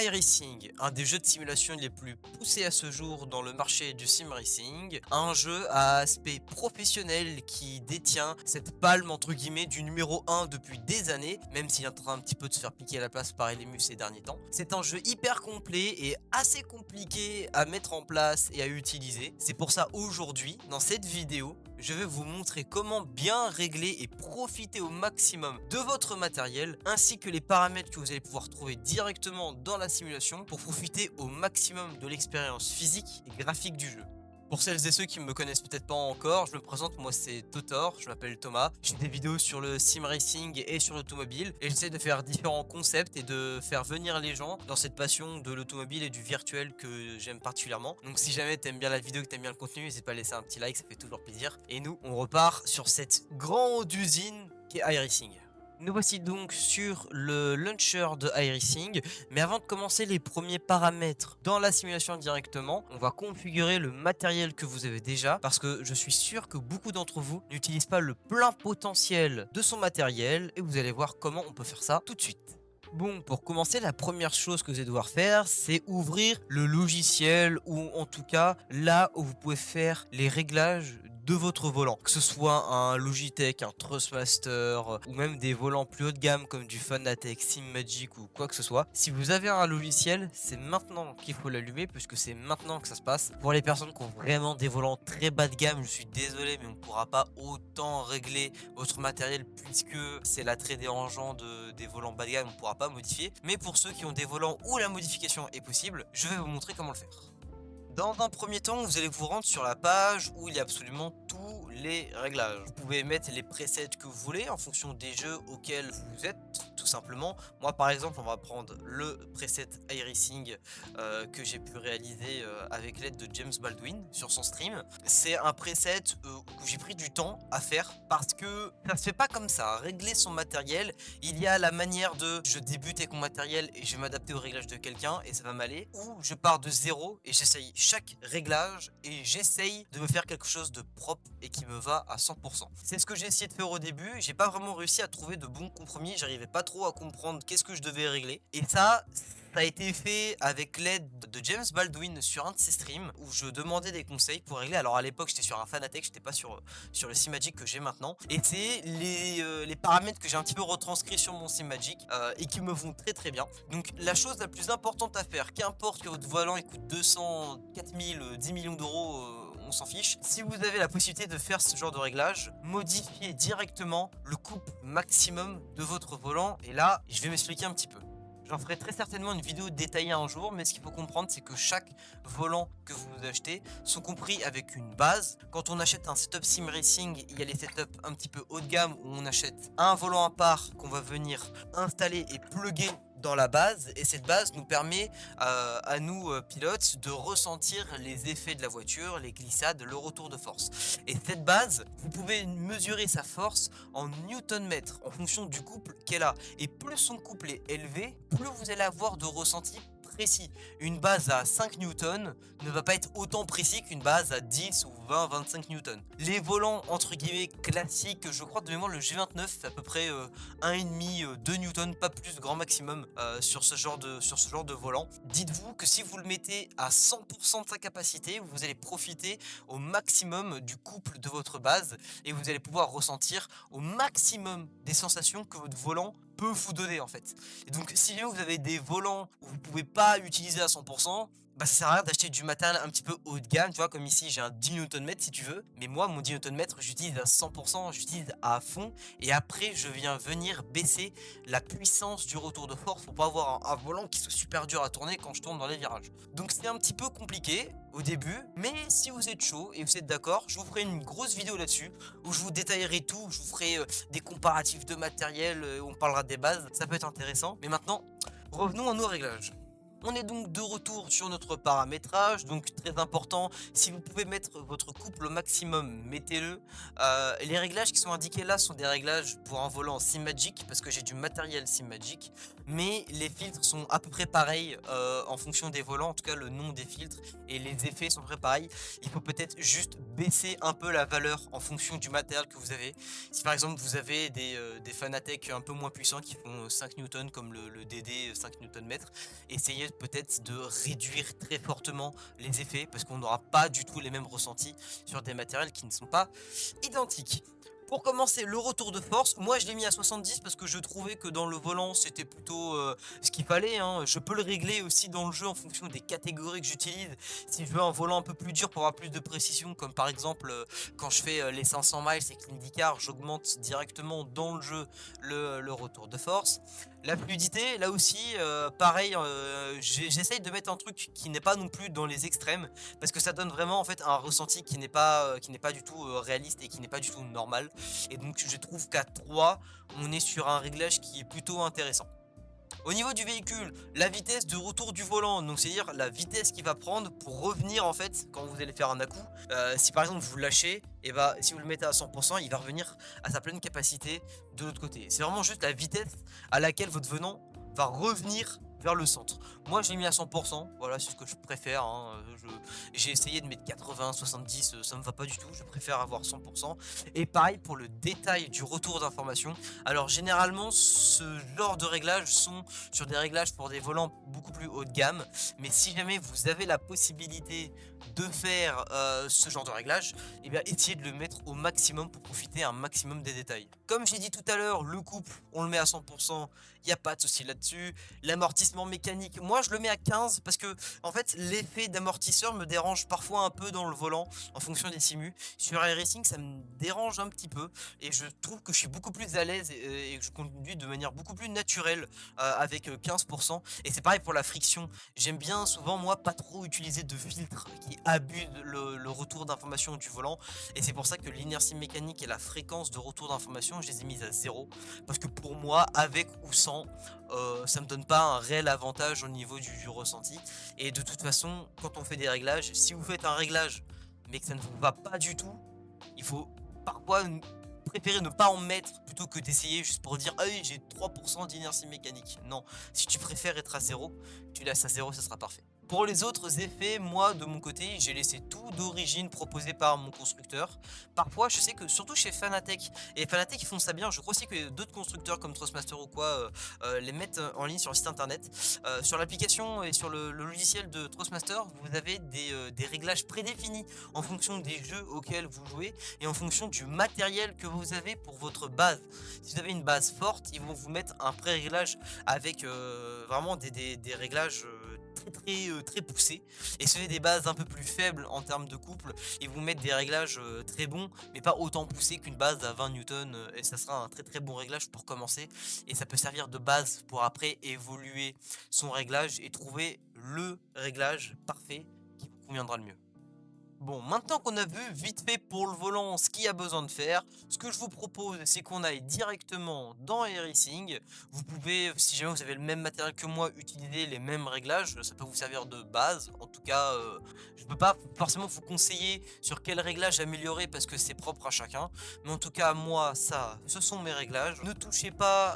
iRacing, un des jeux de simulation les plus poussés à ce jour dans le marché du sim racing, un jeu à aspect professionnel qui détient cette palme entre guillemets du numéro 1 depuis des années, même s'il est en train un petit peu de se faire piquer la place par Elemus ces derniers temps. C'est un jeu hyper complet et assez compliqué à mettre en place et à utiliser. C'est pour ça aujourd'hui, dans cette vidéo, je vais vous montrer comment bien régler et profiter au maximum de votre matériel, ainsi que les paramètres que vous allez pouvoir trouver directement dans la simulation pour profiter au maximum de l'expérience physique et graphique du jeu. Pour celles et ceux qui me connaissent peut-être pas encore, je me présente, moi c'est Totor, je m'appelle Thomas, je fais des vidéos sur le sim racing et sur l'automobile et j'essaie de faire différents concepts et de faire venir les gens dans cette passion de l'automobile et du virtuel que j'aime particulièrement. Donc si jamais t'aimes bien la vidéo, que t'aimes bien le contenu, n'hésite pas à laisser un petit like, ça fait toujours plaisir. Et nous, on repart sur cette grande usine qui est iRacing. Nous voici donc sur le launcher de iRacing, mais avant de commencer les premiers paramètres dans la simulation directement, on va configurer le matériel que vous avez déjà, parce que je suis sûr que beaucoup d'entre vous n'utilisent pas le plein potentiel de son matériel, et vous allez voir comment on peut faire ça tout de suite. Bon, pour commencer, la première chose que vous allez devoir faire, c'est ouvrir le logiciel, ou en tout cas, là où vous pouvez faire les réglages de votre volant. Que ce soit un Logitech, un Trustmaster, ou même des volants plus haut de gamme comme du Fanatec, SimMagic ou quoi que ce soit. Si vous avez un logiciel, c'est maintenant qu'il faut l'allumer, puisque c'est maintenant que ça se passe. Pour les personnes qui ont vraiment des volants très bas de gamme, je suis désolé, mais on ne pourra pas autant régler votre matériel, puisque c'est l'attrait dérangeant des volants bas de gamme, on ne pourra pas modifier. Mais pour ceux qui ont des volants où la modification est possible, je vais vous montrer comment le faire. Dans un premier temps, vous allez vous rendre sur la page où il y a absolument tous les réglages. Vous pouvez mettre les presets que vous voulez en fonction des jeux auxquels vous êtes, tout simplement. Moi, par exemple, on va prendre le preset iRacing que j'ai pu réaliser avec l'aide de James Baldwin sur son stream. C'est un preset que j'ai pris du temps à faire parce que ça se fait pas comme ça. Régler son matériel, il y a la manière de je débute avec mon matériel et je vais m'adapter au réglage de quelqu'un et ça va m'aller, ou je pars de zéro et j'essaye chaque réglage et j'essaye de me faire quelque chose de propre et qui me va à 100%. C'est ce que j'ai essayé de faire au début, j'ai pas vraiment réussi à trouver de bons compromis, j'arrivais pas trop à comprendre qu'est-ce que je devais régler. Et ça a été fait avec l'aide de James Baldwin sur un de ses streams où je demandais des conseils pour régler. Alors à l'époque j'étais sur un Fanatec, j'étais pas sur le SimMagic que j'ai maintenant. Et c'est les paramètres que j'ai un petit peu retranscrits sur mon SimMagic et qui me vont très très bien. Donc la chose la plus importante à faire, qu'importe que votre volant il coûte 200, 4000, 10 millions d'euros, on s'en fiche. Si vous avez la possibilité de faire ce genre de réglage, modifiez directement le couple maximum de votre volant. Et là, je vais m'expliquer un petit peu. J'en ferai très certainement une vidéo détaillée un jour, mais ce qu'il faut comprendre, c'est que chaque volant que vous achetez sont compris avec une base. Quand on achète un setup sim racing, il y a les setups un petit peu haut de gamme où on achète un volant à part qu'on va venir installer et plugger dans la base, et cette base nous permet à nous pilotes de ressentir les effets de la voiture, les glissades, le retour de force. Et cette base, vous pouvez mesurer sa force en newton-mètre en fonction du couple qu'elle a. Et plus son couple est élevé, plus vous allez avoir de ressenti précis. Une base à 5 newtons ne va pas être autant précis qu'une base à 10 ou 20, 25 newtons. Les volants entre guillemets classiques, je crois de mémoire le G29 fait à peu près 1,5, 2 newtons, pas plus, grand maximum sur ce genre de volant. Dites-vous que si vous le mettez à 100% de sa capacité, vous allez profiter au maximum du couple de votre base et vous allez pouvoir ressentir au maximum des sensations que votre volant peut vous donner en fait. Et donc si jamais vous avez des volants où vous pouvez pas utiliser à 100%, bah ça sert à rien d'acheter du matériel un petit peu haut de gamme, tu vois, comme ici j'ai un 10 Nm si tu veux, mais moi mon 10 Nm j'utilise à 100%, j'utilise à fond, et après je viens venir baisser la puissance du retour de force pour pas avoir un volant qui soit super dur à tourner quand je tourne dans les virages. Donc c'est un petit peu compliqué au début, mais si vous êtes chaud et vous êtes d'accord, je vous ferai une grosse vidéo là-dessus où je vous détaillerai tout, je vous ferai des comparatifs de matériel, on parlera des bases, ça peut être intéressant. Mais maintenant, revenons à nos réglages. On est donc de retour sur notre paramétrage, donc très important, si vous pouvez mettre votre couple au maximum, mettez-le. Les réglages qui sont indiqués là sont des réglages pour un volant SimMagic, parce que j'ai du matériel SimMagic, mais les filtres sont à peu près pareils en fonction des volants, en tout cas le nom des filtres, et les effets sont à peu près pareils. Il faut peut-être juste baisser un peu la valeur en fonction du matériel que vous avez. Si par exemple vous avez des Fanatec un peu moins puissants qui font 5 newtons comme le DD 5 Nm, essayez obligé peut-être de réduire très fortement les effets parce qu'on n'aura pas du tout les mêmes ressentis sur des matériels qui ne sont pas identiques. Pour commencer, le retour de force, moi je l'ai mis à 70 parce que je trouvais que dans le volant c'était plutôt ce qu'il fallait, hein. Je peux le régler aussi dans le jeu en fonction des catégories que j'utilise. Si je veux un volant un peu plus dur pour avoir plus de précision, comme par exemple quand je fais les 500 miles avec l'IndyCar, j'augmente directement dans le jeu le retour de force. La fluidité, là aussi, pareil, j'essaye de mettre un truc qui n'est pas non plus dans les extrêmes, parce que ça donne vraiment en fait un ressenti qui n'est pas du tout réaliste et qui n'est pas du tout normal. Et donc je trouve qu'à 3, on est sur un réglage qui est plutôt intéressant. Au niveau du véhicule, la vitesse de retour du volant, donc c'est-à-dire la vitesse qu'il va prendre pour revenir en fait quand vous allez faire un à-coup. Si par exemple vous lâchez, et bah si vous le mettez à 100%, il va revenir à sa pleine capacité de l'autre côté. C'est vraiment juste la vitesse à laquelle votre venant va revenir vers le centre. Moi je l'ai mis à 100%, voilà c'est ce que je préfère, hein. J'ai essayé de mettre 80, 70, ça me va pas du tout, je préfère avoir 100%. Et pareil pour le détail du retour d'information. Alors généralement ce genre de réglages sont sur des réglages pour des volants beaucoup plus haut de gamme, mais si jamais vous avez la possibilité de faire ce genre de réglage, et bien essayez de le mettre au maximum pour profiter un maximum des détails. Comme j'ai dit tout à l'heure, le couple on le met à 100%, il n'y a pas de souci là-dessus. L'amortissement mécanique, moi je le mets à 15 parce que en fait l'effet d'amortisseur me dérange parfois un peu dans le volant en fonction des simus. Sur iRacing ça me dérange un petit peu et je trouve que je suis beaucoup plus à l'aise et que je conduis de manière beaucoup plus naturelle avec 15%. Et c'est pareil pour la friction, j'aime bien souvent moi pas trop utiliser de filtres qui abusent le retour d'information du volant, et c'est pour ça que l'inertie mécanique et la fréquence de retour d'information je les ai mises à 0 parce que pour moi avec ou sans ça me donne pas un réel avantage au niveau du ressenti. Et de toute façon quand on fait des réglages, si vous faites un réglage mais que ça ne vous va pas du tout, il faut parfois préférer ne pas en mettre plutôt que d'essayer juste pour dire ah oui j'ai 3% d'inertie mécanique. Non, si tu préfères être à 0, tu laisses à 0, ça sera parfait. Pour les autres effets, moi de mon côté, j'ai laissé tout d'origine proposé par mon constructeur. Parfois, je sais que surtout chez Fanatec, et Fanatec ils font ça bien, je crois aussi que d'autres constructeurs comme Trustmaster ou quoi les mettent en ligne sur le site internet. Sur l'application et sur le logiciel de Trustmaster, vous avez des réglages prédéfinis en fonction des jeux auxquels vous jouez et en fonction du matériel que vous avez pour votre base. Si vous avez une base forte, ils vont vous mettre un pré-réglage avec vraiment des réglages très poussés. Et si vous avez des bases un peu plus faibles en termes de couple, ils vous mettent des réglages très bons mais pas autant poussés qu'une base à 20 newtons, et ça sera un très bon réglage pour commencer, et ça peut servir de base pour après évoluer son réglage et trouver le réglage parfait qui vous conviendra le mieux. Bon, maintenant qu'on a vu vite fait pour le volant ce qu'il y a besoin de faire, ce que je vous propose c'est qu'on aille directement dans iRacing. Vous pouvez, si jamais vous avez le même matériel que moi, utiliser les mêmes réglages, ça peut vous servir de base. En tout cas, je ne peux pas forcément vous conseiller sur quel réglage améliorer parce que c'est propre à chacun. Mais en tout cas, moi, ça, ce sont mes réglages. Ne touchez pas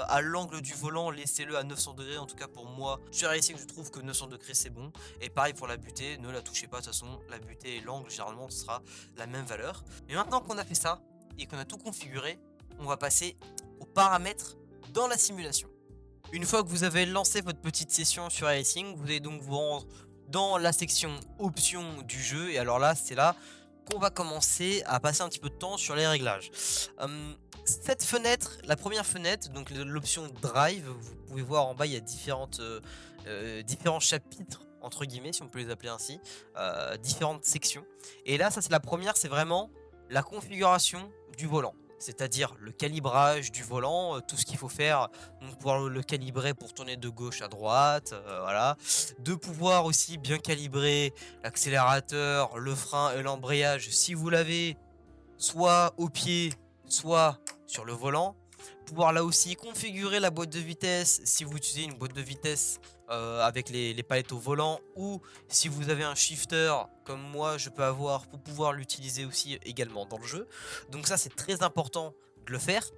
à l'angle du volant, laissez-le à 900 degrés. En tout cas pour moi, sur iRacing je trouve que 900 degrés c'est bon. Et pareil pour la butée, ne la touchez pas, de toute façon, la butée et l'angle généralement ce sera la même valeur. Et maintenant qu'on a fait ça et qu'on a tout configuré, on va passer aux paramètres dans la simulation. Une fois que vous avez lancé votre petite session sur iRacing, vous allez donc vous rendre dans la section options du jeu, et alors là c'est là qu'on va commencer à passer un petit peu de temps sur les réglages. Cette fenêtre, la première fenêtre, donc l'option drive, vous pouvez voir en bas il y a différents chapitres entre guillemets si on peut les appeler ainsi, différentes sections, et là ça c'est la première, c'est vraiment la configuration du volant, c'est-à-dire le calibrage du volant, tout ce qu'il faut faire, donc pouvoir le calibrer pour tourner de gauche à droite, voilà, de pouvoir aussi bien calibrer l'accélérateur, le frein et l'embrayage si vous l'avez soit au pied soit sur le volant, pouvoir là aussi configurer la boîte de vitesse si vous utilisez une boîte de vitesse avec les palettes au volant, ou si vous avez un shifter comme moi je peux avoir pour pouvoir l'utiliser aussi également dans le jeu. Donc ça c'est très important de le faire.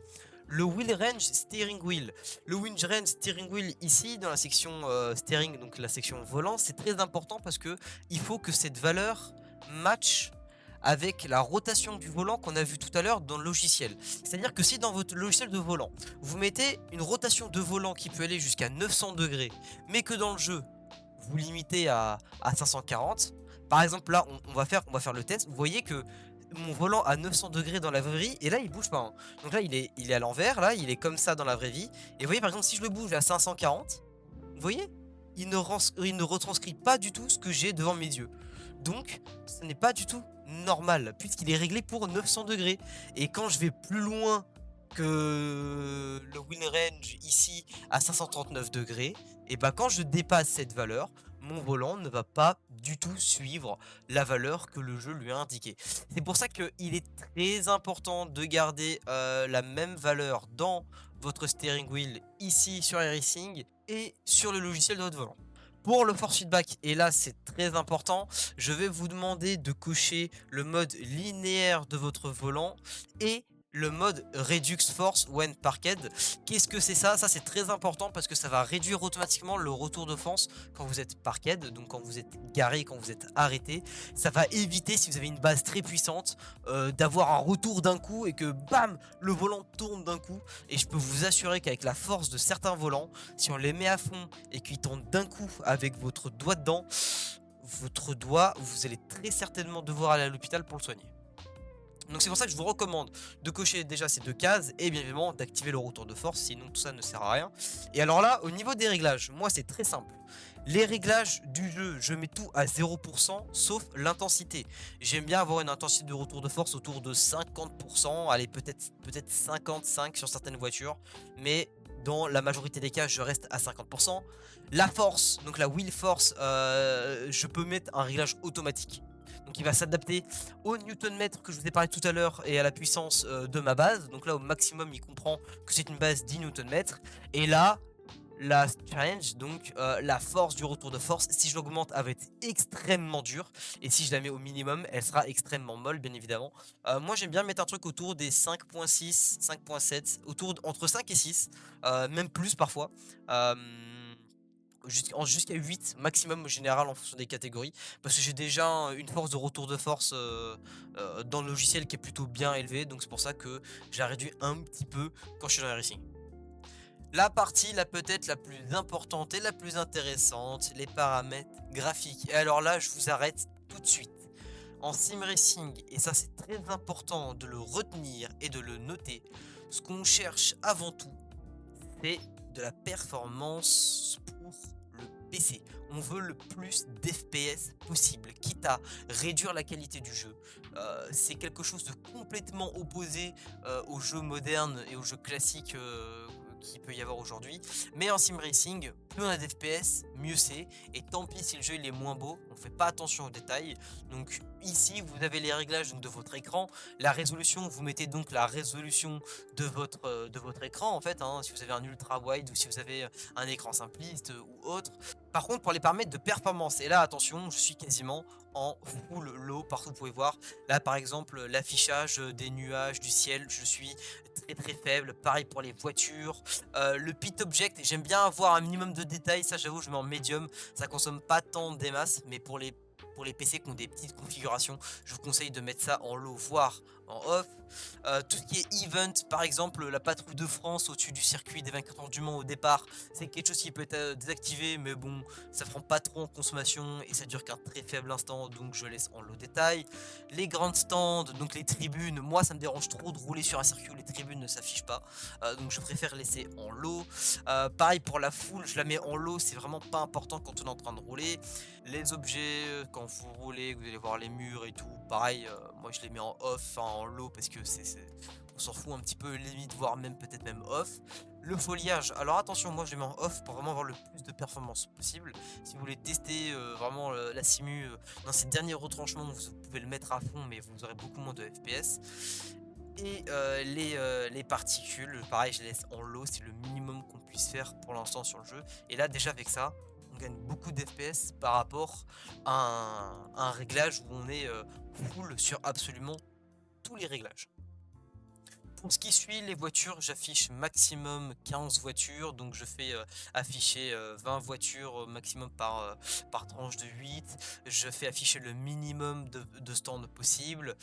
Le wheel range steering wheel, le wheel range steering wheel ici dans la section steering, donc la section volant, c'est très important parce que il faut que cette valeur match avec la rotation du volant qu'on a vu tout à l'heure dans le logiciel. C'est-à-dire que si dans votre logiciel de volant, vous mettez une rotation de volant qui peut aller jusqu'à 900 degrés, mais que dans le jeu, vous limitez à 540, par exemple là, on va faire le test, vous voyez que mon volant à 900 degrés dans la vraie vie, et là il bouge pas, hein. Donc là il est à l'envers, là il est comme ça dans la vraie vie, et vous voyez par exemple si je le bouge à 540, vous voyez, il ne retranscrit pas du tout ce que j'ai devant mes yeux. Donc ce n'est pas du tout normal, puisqu'il est réglé pour 900 degrés. Et quand je vais plus loin que le wheel range ici à 539 degrés, et bah quand je dépasse cette valeur, mon volant ne va pas du tout suivre la valeur que le jeu lui a indiquée. C'est pour ça qu'il est très important de garder la même valeur dans votre steering wheel ici sur iRacing et sur le logiciel de votre volant. Pour le force feedback, et là c'est très important, je vais vous demander de cocher le mode linéaire de votre volant et le mode Redux Force when parked. Qu'est-ce que c'est ça? Ça c'est très important parce que ça va réduire automatiquement le retour de force quand vous êtes parked, donc quand vous êtes garé, quand vous êtes arrêté. Ça va éviter, si vous avez une base très puissante, d'avoir un retour d'un coup et que bam, le volant tourne d'un coup. Et je peux vous assurer qu'avec la force de certains volants, si on les met à fond et qu'ils tournent d'un coup avec votre doigt dedans, votre doigt, vous allez très certainement devoir aller à l'hôpital pour le soigner. Donc c'est pour ça que je vous recommande de cocher déjà ces deux cases et bien évidemment d'activer le retour de force, sinon tout ça ne sert à rien. Et alors là, au niveau des réglages, moi c'est très simple. Les réglages du jeu, je mets tout à 0% sauf l'intensité. J'aime bien avoir une intensité de retour de force autour de 50%, allez peut-être 55 sur certaines voitures, mais dans la majorité des cas je reste à 50%. La force, donc la wheel force, je peux mettre un réglage automatique. Donc il va s'adapter au Newton-mètre que je vous ai parlé tout à l'heure et à la puissance de ma base. Donc là au maximum il comprend que c'est une base 10 Newton-mètre. Et là la challenge, donc la force du retour de force, si je l'augmente elle va être extrêmement dure. Et si je la mets au minimum elle sera extrêmement molle bien évidemment. Moi j'aime bien mettre un truc autour des 5.6, 5.7, entre 5 et 6, même plus parfois. Jusqu'à 8 maximum au général en fonction des catégories, parce que j'ai déjà une force de retour de force dans le logiciel qui est plutôt bien élevée, donc c'est pour ça que j'ai réduit un petit peu quand je suis dans les racing. La partie peut-être la plus importante et la plus intéressante, les paramètres graphiques. Et alors là je vous arrête tout de suite. En sim racing, et ça c'est très important de le retenir et de le noter, ce qu'on cherche avant tout, c'est de la performance pour le PC. On veut le plus d'FPS possible, quitte à réduire la qualité du jeu. C'est quelque chose de complètement opposé aux jeux modernes et aux jeux classiques qu'il peut y avoir aujourd'hui. Mais en sim racing, plus on a d'FPS, mieux c'est. Et tant pis si le jeu il est moins beau, on fait pas attention aux détails. Donc ici, vous avez les réglages donc, de votre écran. La résolution, vous mettez donc la résolution de votre écran en fait, hein, si vous avez un ultra wide ou si vous avez un écran simpliste ou autre. Par contre pour les paramètres de performance, et là attention, je suis quasiment en full low, partout vous pouvez voir. Là par exemple l'affichage des nuages, du ciel, je suis très faible. Pareil pour les voitures. Le pit object, j'aime bien avoir un minimum de détails, ça j'avoue je mets en médium, ça consomme pas tant des masses, mais pour les PC qui ont des petites configurations, je vous conseille de mettre ça en low, voire en off. Tout ce qui est event, par exemple la patrouille de France au-dessus du circuit des 24 heures du Mans au départ, c'est quelque chose qui peut être désactivé, mais bon, ça prend pas trop en consommation et ça dure qu'un très faible instant, donc je laisse en low détail. Les grandes stands, donc les tribunes, moi ça me dérange trop de rouler sur un circuit où les tribunes ne s'affichent pas, donc je préfère laisser en low. Pareil pour la foule, je la mets en low, c'est vraiment pas important quand on est en train de rouler. Les objets, quand vous roulez, vous allez voir les murs et tout, pareil, moi je les mets en off, enfin en low parce que on s'en fout un petit peu limite, voire même peut-être même off. Le foliage, alors attention, moi je les mets en off pour vraiment avoir le plus de performance possible. Si vous voulez tester vraiment la simu dans ces derniers retranchements, vous pouvez le mettre à fond, mais vous aurez beaucoup moins de FPS. Et les particules, pareil, je les laisse en low, c'est le minimum qu'on puisse faire pour l'instant sur le jeu. Et là déjà avec ça, on gagne beaucoup d'FPS par rapport à un réglage où on est full sur absolument tous les réglages. Pour ce qui suit les voitures, j'affiche maximum 15 voitures, donc je fais afficher 20 voitures maximum par tranche de 8. Je fais afficher le minimum de stands possible.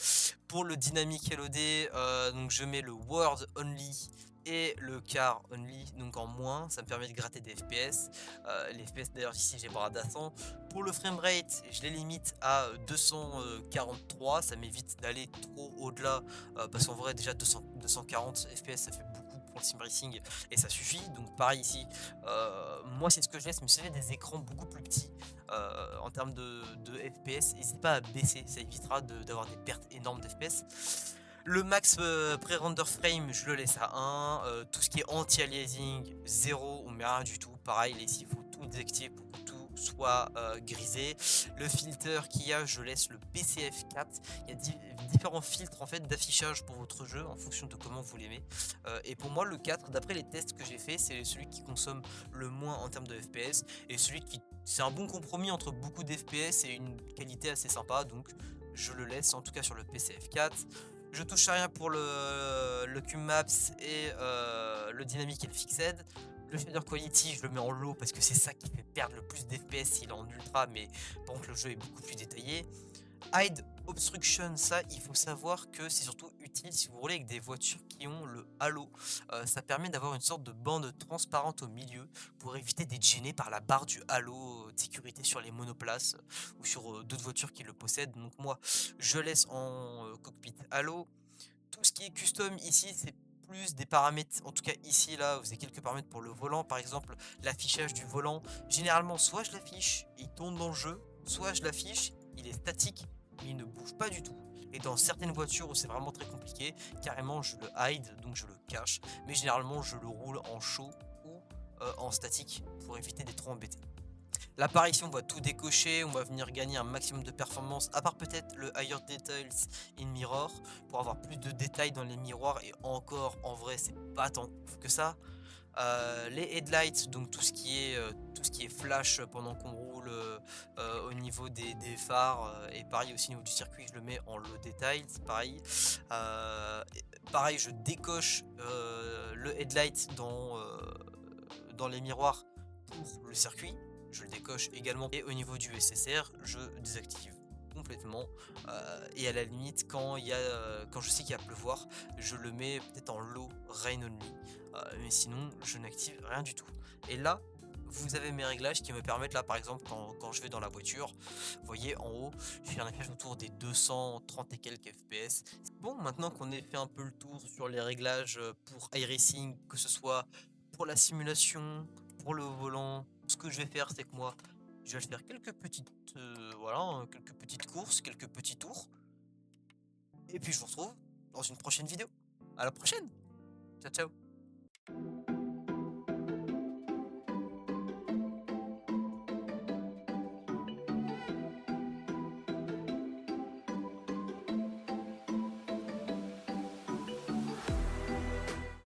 Pour le dynamique LOD, donc je mets le Word Only et le Car Only, donc en moins, ça me permet de gratter des FPS. Les FPS d'ailleurs ici j'ai bradé à 100. Pour le framerate, je les limite à 243, ça m'évite d'aller trop au-delà, parce qu'en vrai déjà 240 FPS ça fait beaucoup pour le sim racing et ça suffit. Donc pareil ici, moi c'est ce que je laisse, mais si j'ai des écrans beaucoup plus petits en termes de FPS, n'hésite pas à baisser, ça évitera d'avoir des pertes énormes d'FPS. Le max pré-render frame, je le laisse à 1. Tout ce qui est anti-aliasing, 0, on met rien du tout. Pareil, ici, il faut tout désactiver pour que tout soit grisé. Le filter qu'il y a, je laisse le PCF4. Il y a différents filtres en fait d'affichage pour votre jeu en fonction de comment vous l'aimez. Et pour moi, le 4, d'après les tests que j'ai fait, c'est celui qui consomme le moins en termes de FPS et celui qui c'est un bon compromis entre beaucoup d'FPS et une qualité assez sympa. Donc je le laisse en tout cas sur le PCF4. Je touche à rien pour le QMaps et le dynamique et le fixed. Le shader quality, je le mets en low parce que c'est ça qui fait perdre le plus d'FPS s'il est en ultra, mais par contre le jeu est beaucoup plus détaillé. Hide Obstruction, ça il faut savoir que c'est surtout utile si vous roulez avec des voitures qui ont le halo. Ça permet d'avoir une sorte de bande transparente au milieu pour éviter d'être gêné par la barre du halo de sécurité sur les monoplaces ou sur d'autres voitures qui le possèdent. Donc moi je laisse en cockpit halo. Tout ce qui est custom ici c'est plus des paramètres, en tout cas ici là vous avez quelques paramètres pour le volant, par exemple l'affichage du volant. Généralement soit je l'affiche et il tourne dans le jeu, soit je l'affiche, il est statique mais il ne bouge pas du tout. Et dans certaines voitures où c'est vraiment très compliqué, carrément je le hide, donc je le cache, mais généralement je le roule en chaud ou en statique pour éviter d'être trop embêté. L'apparition, on va tout décocher, on va venir gagner un maximum de performance, à part peut-être le Higher Details in Mirror, pour avoir plus de détails dans les miroirs, et encore, en vrai, c'est pas tant ouf que ça. Les headlights, donc tout ce qui est flash pendant qu'on roule au niveau des phares, et pareil aussi au niveau du circuit, je le mets en low detail, c'est pareil. Pareil, je décoche le headlight dans les miroirs pour le circuit, je le décoche également. Et au niveau du SSR, je désactive complètement. Et à la limite, quand je sais qu'il va pleuvoir, je le mets peut-être en low rain only. Mais sinon, je n'active rien du tout. Et là, vous avez mes réglages qui me permettent, là par exemple, quand je vais dans la voiture, vous voyez en haut, je fais un réglage autour des 230 et quelques FPS. Bon, maintenant qu'on ait fait un peu le tour sur les réglages pour iRacing, que ce soit pour la simulation, pour le volant, ce que je vais faire, c'est que moi, je vais faire quelques petites, voilà, hein, quelques petites courses, quelques petits tours. Et puis je vous retrouve dans une prochaine vidéo. À la prochaine. Ciao, ciao.